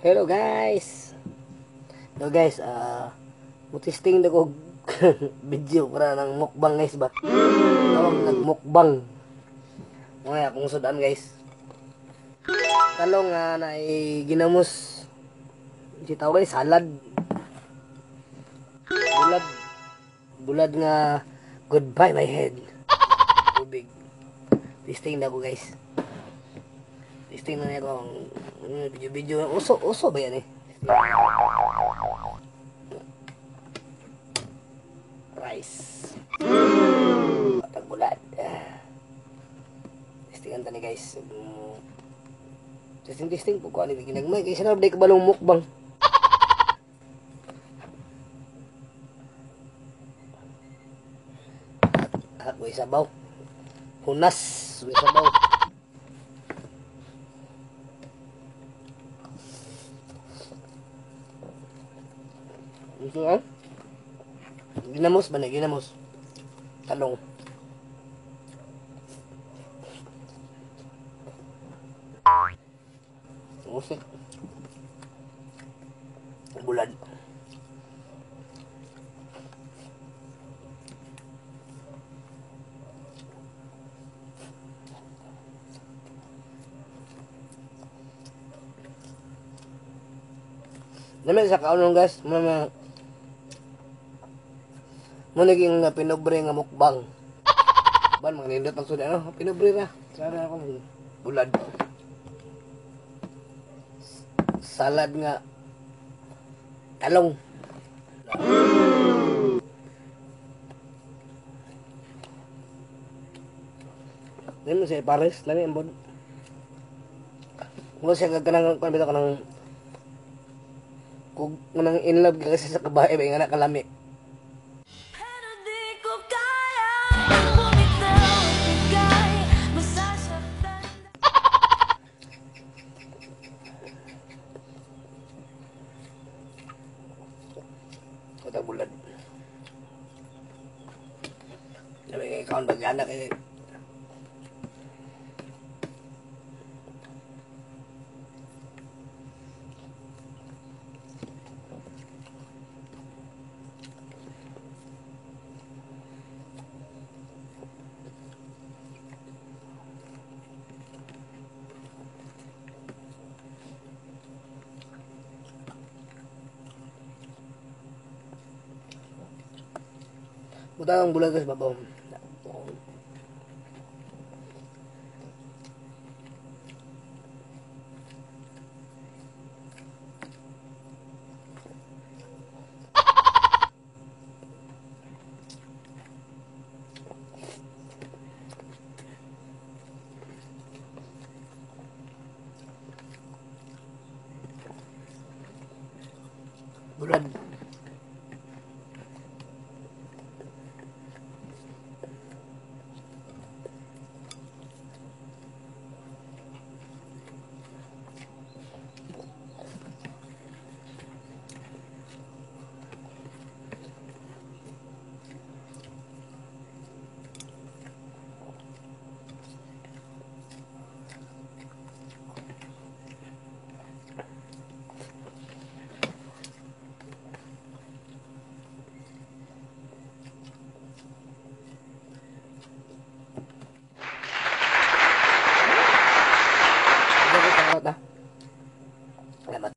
Hello guys. Hello guys, mutisting na ko video para ng mukbang guys ba. Tawag nagmukbang. Mga akong sudan guys. Talong nga na ginamos. Si tawag guys salad. Bulad. Bulad nga goodbye my head. Tubig. Testing na ko guys. Testing na ako ang video uso ba yan eh. Rice. Patag bulad. Testingan tani guys. Testing po ko ano ginagmay kaysa na day kabalong mukbang. At way sabaw. Hunas way sabaw. Ito ah. Ginamos ba na? Ginamos. Talong. Usik. Bulad. Naman sa kaunong guys, mo naging pinobre nga mukbang. Ban mga nindot ang suda no, pinobre ra. Sana ako bulad. Salad nga talong. Dito sa Paris, lami ang bod. Kung siya kanang bitaw kanang kung nang in love kasi sa kabae ba nga nakalami. Kota bulad. Sabi nga ikaw ang mag-anak eh. Buta ang bulag guys, babaw. Bulad. Salamat.